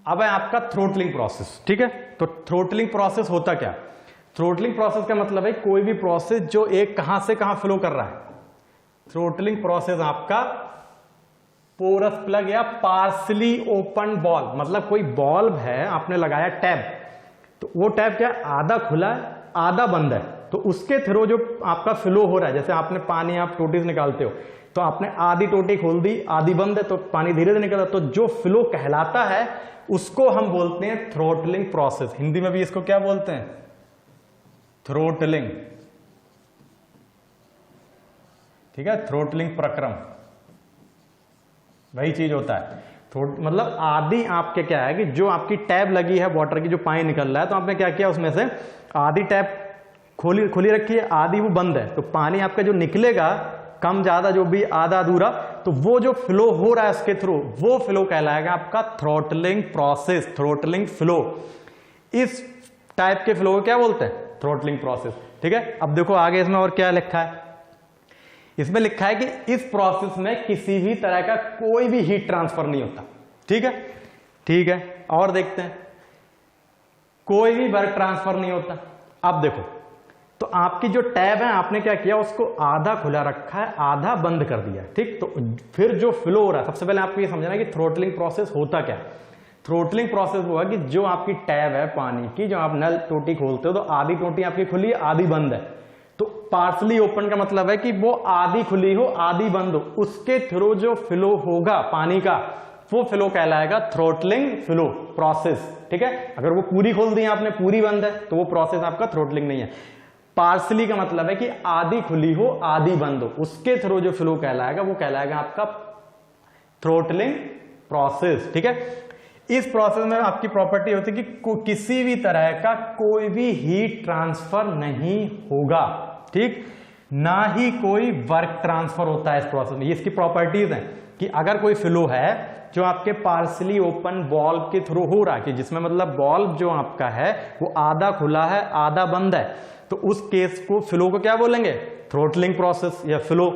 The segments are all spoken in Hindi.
अब है आपका थ्रोटलिंग प्रोसेस, ठीक है। तो थ्रोटलिंग प्रोसेस होता क्या? थ्रोटलिंग प्रोसेस का मतलब है कोई भी प्रोसेस जो एक कहां से कहां फ्लो कर रहा है। थ्रोटलिंग प्रोसेस आपका पोरस प्लग या पार्सली ओपन बॉल, मतलब कोई बॉल्ब है आपने लगाया टैब, तो वो टैब क्या आधा खुला है आधा बंद है, तो उसके थ्रू जो आपका फ्लो हो रहा है, जैसे आपने पानी आप टोटी से निकालते हो तो आपने आधी टोटी खोल दी आधी बंद है तो पानी धीरे धीरे निकलता, तो जो फ्लो कहलाता है उसको हम बोलते हैं थ्रोटलिंग प्रोसेस। हिंदी में भी इसको क्या बोलते हैं? थ्रोटलिंग, ठीक है, थ्रोटलिंग प्रक्रम, वही चीज होता है। मतलब आधी आपके क्या है कि जो आपकी टैब लगी है वाटर की, जो पानी निकल रहा है, तो आपने क्या किया उसमें से आधी टैब खुली रखी है आधी वो बंद है, तो पानी आपका जो निकलेगा कम ज्यादा जो भी आधा अधूरा, तो वो जो फ्लो हो रहा है उसके थ्रू वो फ्लो कहलाएगा आपका थ्रोटलिंग प्रोसेस, थ्रोटलिंग फ्लो। इस टाइप के फ्लो को क्या बोलते हैं? थ्रोटलिंग प्रोसेस, ठीक है। अब देखो आगे इसमें और क्या लिखा है, इसमें लिखा है कि इस प्रोसेस में किसी भी तरह का कोई भी हीट ट्रांसफर नहीं होता, ठीक है, ठीक है। और देखते हैं, कोई भी वर्क ट्रांसफर नहीं होता। अब देखो, तो आपकी जो टैब है आपने क्या किया, उसको आधा खुला रखा है आधा बंद कर दिया, ठीक। तो फिर जो फ्लो हो रहा है, सबसे पहले आपको ये समझना है कि थ्रोटलिंग प्रोसेस होता क्या है। थ्रोटलिंग प्रोसेस हुआ कि जो आपकी टैब है पानी की, जो आप नल टोटी खोलते हो तो आधी टोटी आपकी खुली है आधी बंद है, तो पार्सली ओपन का मतलब है कि वो आधी खुली हो आधी बंद हो, उसके थ्रू जो फ्लो होगा पानी का वो फ्लो कहलाएगा थ्रोटलिंग फ्लो प्रोसेस, ठीक है। अगर वो पूरी खोल दी आपने पूरी बंद है तो वो प्रोसेस आपका थ्रोटलिंग नहीं है। पार्सली का मतलब है कि आधी खुली हो आधी बंद हो, उसके थ्रू जो फ्लो कहलाएगा वो कहलाएगा आपका थ्रोटलिंग प्रोसेस, ठीक है। इस प्रोसेस में आपकी प्रॉपर्टी होती है कि किसी भी तरह का कोई भी हीट ट्रांसफर नहीं होगा, ठीक, ना ही कोई वर्क ट्रांसफर होता है इस प्रोसेस में। ये इसकी प्रॉपर्टीज हैं कि अगर कोई फ्लो है जो आपके पार्सली ओपन बॉल्ब के थ्रू हो रहा है, कि जिसमें मतलब बॉल्ब जो आपका है वो आधा खुला है आधा बंद है, तो उस केस को फ्लो को क्या बोलेंगे? थ्रोटलिंग प्रोसेस या फ्लो।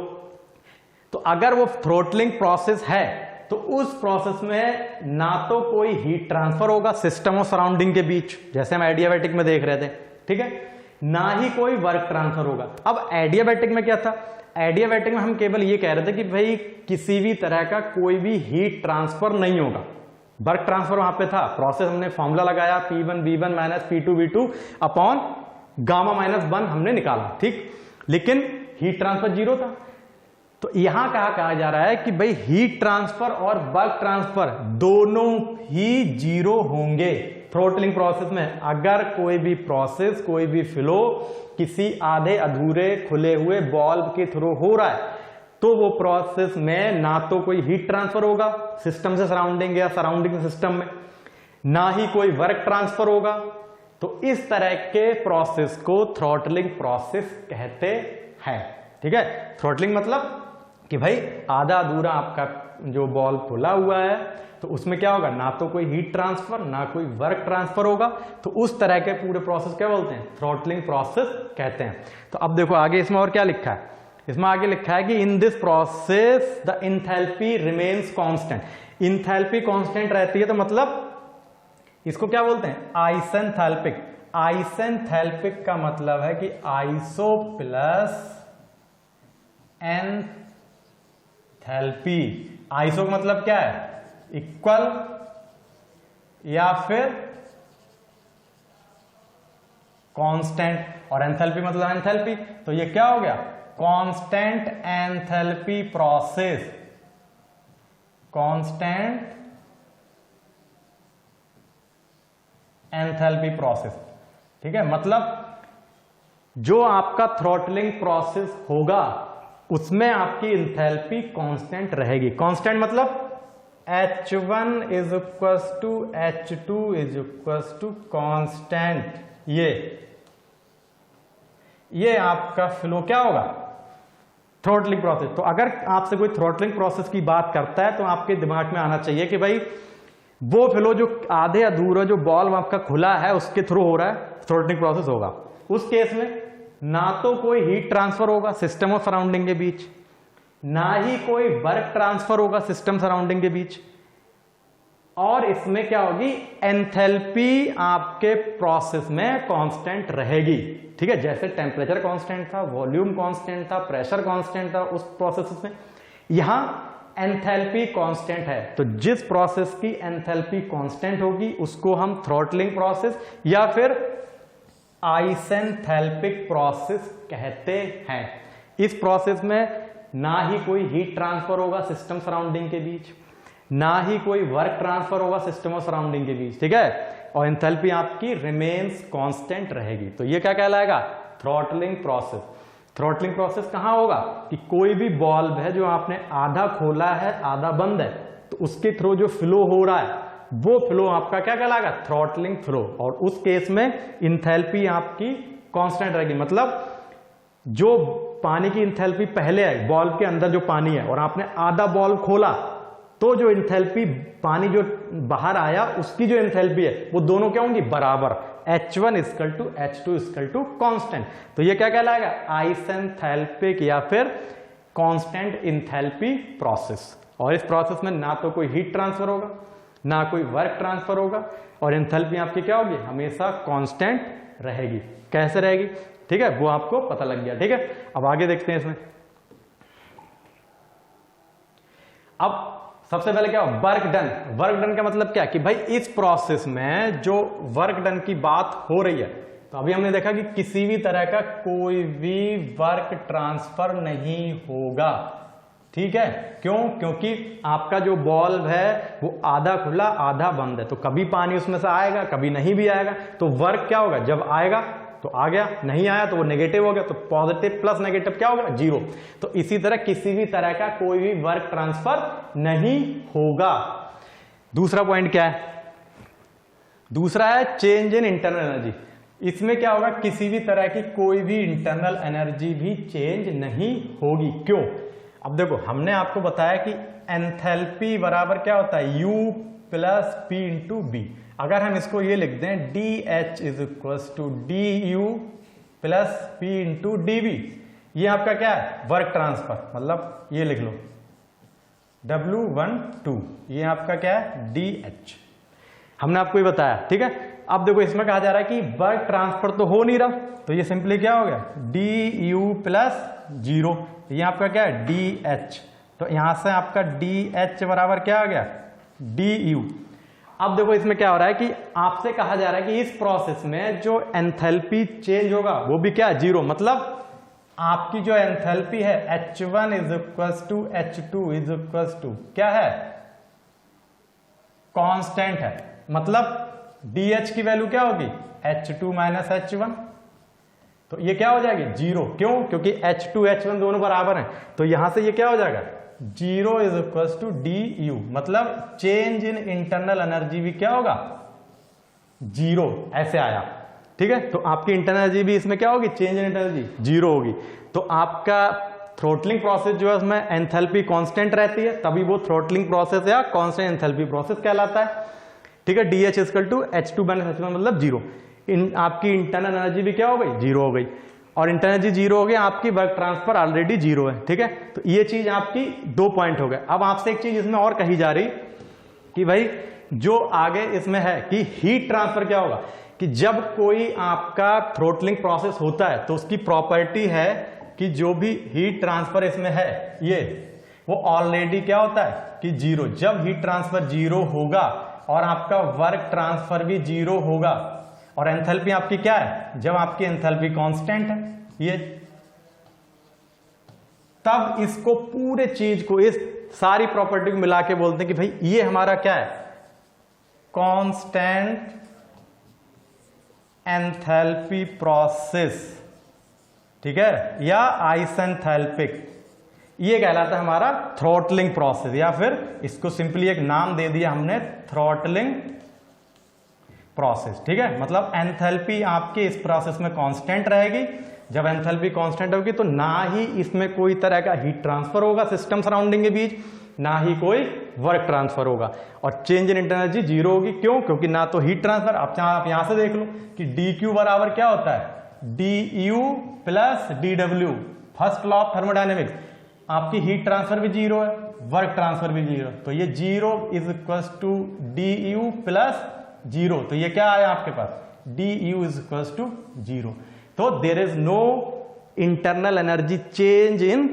तो अगर वो थ्रोटलिंग प्रोसेस है तो उस प्रोसेस में ना तो कोई हीट ट्रांसफर होगा सिस्टम और सराउंडिंग के बीच, जैसे हम एडियाबैटिक में देख रहे थे, ठीक है, ना ही कोई वर्क ट्रांसफर होगा। अब एडियाबैटिक में क्या था? एडियाबैटिक में हम केवल ये कह रहे थे कि भाई किसी भी तरह का कोई भी हीट ट्रांसफर नहीं होगा, वर्क ट्रांसफर वहां पे था। प्रोसेस हमने फॉर्मूला लगाया P1V1 minus P2V2 upon gamma minus 1 हमने निकाला, ठीक, लेकिन हीट ट्रांसफर जीरो था। तो यहां कहा जा रहा है कि भाई हीट ट्रांसफर और वर्क ट्रांसफर दोनों ही जीरो होंगे थ्रोटलिंग प्रोसेस में। अगर कोई भी प्रोसेस कोई भी फ्लो किसी आधे अधूरे खुले हुए बॉल्ब के थ्रू हो रहा है तो वो प्रोसेस में ना तो कोई हीट ट्रांसफर होगा सिस्टम से सराउंडिंग या सराउंडिंग सिस्टम में, ना ही कोई वर्क ट्रांसफर होगा। तो इस तरह के प्रोसेस को थ्रोटलिंग प्रोसेस कहते हैं, ठीक है। थ्रोटलिंग मतलब कि भाई आधा अधूरा आपका जो बॉल खुला हुआ है तो उसमें क्या होगा, ना तो कोई हीट ट्रांसफर ना कोई वर्क ट्रांसफर होगा, तो उस तरह के पूरे प्रोसेस क्या बोलते हैं? थ्रोटलिंग प्रोसेस कहते हैं। तो अब देखो आगे इसमें और क्या लिखा है, इसमें आगे लिखा है कि in this process the enthalpy remains constant. Enthalpy constant रहती है तो मतलब इसको क्या बोलते हैं? आइसेंथैल्पिक। आइसेंथैल्पिक का मतलब है कि आइसो प्लस एंथैल्पी। आइसो का मतलब क्या है? इक्वल या फिर कांस्टेंट, और एंथैल्पी मतलब एंथैल्पी, तो ये क्या हो गया? Constant enthalpy process. Constant enthalpy process, ठीक है। मतलब जो आपका थ्रोटलिंग प्रोसेस होगा उसमें आपकी इंथैल्पी कांस्टेंट रहेगी। कांस्टेंट मतलब H1 is equals to H2 is equals to constant. ये आपका फ्लो क्या होगा? Throttling process. तो अगर आपसे कोई थ्रोटलिंग प्रोसेस की बात करता है तो आपके दिमाग में आना चाहिए कि भाई वो फ्लो जो आधे अधूरा जो बॉल्ब आपका खुला है उसके थ्रू हो रहा है, थ्रोटलिंग प्रोसेस होगा। उस केस में ना तो कोई हीट ट्रांसफर होगा सिस्टम और सराउंडिंग के बीच, ना ही कोई वर्क ट्रांसफर होगा सिस्टम सराउंडिंग के बीच, और इसमें क्या होगी, एंथैल्पी आपके प्रोसेस में कांस्टेंट रहेगी। ठीक है, जैसे टेम्परेचर कांस्टेंट था, वॉल्यूम कांस्टेंट था, प्रेशर कांस्टेंट था उस प्रोसेस में, यहां एंथैल्पी कांस्टेंट है। तो जिस प्रोसेस की एंथैल्पी कांस्टेंट होगी उसको हम थ्रॉटलिंग प्रोसेस या फिर आइसेंथैल्पिक प्रोसेस कहते हैं। इस प्रोसेस में ना ही कोई हीट ट्रांसफर होगा सिस्टम सराउंडिंग के बीच, ना ही कोई वर्क ट्रांसफर होगा सिस्टम और सराउंडिंग के बीच। ठीक है, और एंथैल्पी आपकी रिमेन्स कांस्टेंट रहेगी। तो ये क्या कहलाएगा, थ्रॉटलिंग प्रोसेस। थ्रॉटलिंग प्रोसेस कहां होगा कि कोई भी बॉल्व है जो आपने आधा खोला है आधा बंद है, तो उसके थ्रू जो फ्लो हो रहा है वो फ्लो आपका क्या कहलाएगा, थ्रॉटलिंग फ्लो। और उस केस में एंथैल्पी आपकी कांस्टेंट रहेगी। मतलब जो पानी की एंथैल्पी पहले है, बॉल्व के अंदर जो पानी है और आपने आधा बॉल्व खोला, तो जो एंथैल्पी पानी जो बाहर आया उसकी जो एंथैल्पी है वो दोनों क्या होंगी, बराबर। H1 equal to H2 equal to constant. तो ये क्या कहलाएगा, आइसेंथैल्पिक या फिर कांस्टेंट एंथैल्पी प्रोसेस। और इस प्रोसेस में ना तो कोई हीट ट्रांसफर होगा ना कोई वर्क ट्रांसफर होगा, और एंथैल्पी आपकी क्या होगी, हमेशा कांस्टेंट रहेगी। कैसे रहेगी, ठीक है, वो आपको पता लग गया। ठीक है, अब आगे देखते हैं इसमें। अब सबसे पहले क्या हो, वर्क डन। वर्क डन का मतलब क्या कि भाई इस प्रोसेस में जो वर्क डन की बात हो रही है, तो अभी हमने देखा कि किसी भी तरह का कोई भी वर्क ट्रांसफर नहीं होगा। ठीक है, क्यों, क्योंकि आपका जो बॉल्व है वो आधा खुला आधा बंद है, तो कभी पानी उसमें से आएगा कभी नहीं भी आएगा। तो वर्क क्या होगा, जब आएगा तो आ गया, नहीं आया तो वो नेगेटिव हो गया, तो पॉजिटिव प्लस नेगेटिव क्या होगा, जीरो। तो इसी तरह किसी भी तरह का कोई भी वर्क ट्रांसफर नहीं होगा। दूसरा पॉइंट क्या है, दूसरा है चेंज इन इंटरनल एनर्जी। इसमें क्या होगा, किसी भी तरह की कोई भी इंटरनल एनर्जी भी चेंज नहीं होगी। क्यों, अब देखो हमने आपको बताया कि एंथैल्पी बराबर क्या होता है, U plus P into B. अगर हम इसको ये लिख दें DH is equal to DU plus P into DB, ये आपका क्या है, वर्क ट्रांसफर। मतलब ये लिख लो W12, ये आपका क्या है, DH। हमने आपको ये बताया। ठीक है, अब देखो इसमें कहा जा रहा है कि वर्क ट्रांसफर तो हो नहीं रहा, तो ये सिंपली क्या हो गया, DU प्लस 0, ये आपका क्या है, DH। तो यहां से आपका DH बराबर क्या आ गया, DU। अब देखो इसमें क्या हो रहा है कि आपसे कहा जा रहा है कि इस प्रोसेस में जो एंथैल्पी चेंज होगा वो भी क्या है, जीरो। मतलब आपकी जो एंथैल्पी है H1 is equal to H2 is equal to क्या है, कांस्टेंट है। मतलब DH की वैल्यू क्या होगी, H2 माइनस H1, तो ये क्या हो जाएगी, जीरो। क्यों, क्योंकि H2 H1 दोनों बराबर हैं, तो यहां से ये क्या हो जाएगा, 0 इज इक्वल टू DU। मतलब चेंज इन इंटरनल एनर्जी भी क्या होगा, जीरो, ऐसे आया। ठीक है, तो आपकी इंटरनल एनर्जी भी इसमें क्या होगी, चेंज इन एनर्जी जीरो होगी। तो आपका थ्रोटलिंग प्रोसेस जो है उसमें एंथैल्पी कांस्टेंट रहती है, तभी वो थ्रोटलिंग प्रोसेस या कांस्टेंट एंथैल्पी प्रोसेस कहलाता है। ठीक है, DH equal to H2 minus H1 मतलब जीरो। आपकी इंटरनल एनर्जी भी क्या हो गई, जीरो हो गई, और इंटरनल एनर्जी जीरो हो गई, आपकी वर्क ट्रांसफर ऑलरेडी जीरो है। ठीक है, तो ये चीज आपकी 2 पॉइंट हो गए। अब आपसे एक चीज इसमें और कही जा रही कि भाई जो आगे इसमें है कि हीट ट्रांसफर क्या होगा, कि जब कोई आपका थ्रोटलिंग प्रोसेस होता है तो उसकी प्रॉपर्टी है कि जो भी हीट ट्रांसफर इसमें है ये वो ऑलरेडी क्या होता है कि जीरो। जब हीट ट्रांसफर जीरो होगा और आपका वर्क ट्रांसफर भी जीरो होगा, और एंथैल्पी आपकी क्या है, जब आपकी एंथैल्पी कांस्टेंट है ये, तब इसको पूरे चीज को, इस सारी प्रॉपर्टी को मिला के बोलते हैं कि भाई ये हमारा क्या है, कांस्टेंट एंथैल्पी प्रोसेस। ठीक है, या आइसेंथैल्पिक, ये कहलाता है हमारा थ्रॉटलिंग प्रोसेस, या फिर इसको सिंपली एक नाम दे दिया हमने, थ्रॉटलिंग प्रोसेस। ठीक है, मतलब एंथैल्पी आपके इस प्रोसेस में कांस्टेंट रहेगी। जब एंथैल्पी कांस्टेंट होगी तो ना ही इसमें कोई तरह का हीट ट्रांसफर होगा सिस्टम सराउंडिंग के बीच, ना ही कोई वर्क ट्रांसफर होगा, और change in internal energy zero होगी। क्यों, क्योंकि ना तो हीट ट्रांसफर, आप यहां से देख लो कि DQ बराबर क्या होता है, DU plus DW, first law of thermodynamics. आपकी हीट ट्रांसफर भी जीरो है, वर्क ट्रांसफर भी 0, तो ये 0 is equal to D U plus 0, तो ये क्या आया आपके पास, D U is equal to 0। तो there is no internal energy change in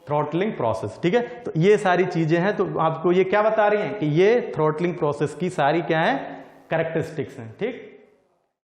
throttling process, ठीक है। तो ये सारी चीजें हैं, तो आपको ये क्या बता रही हैं कि ये थ्रॉटलिंग प्रोसेस की सारी क्या है, कैरेक्टरिस्टिक्स हैं, ठीक।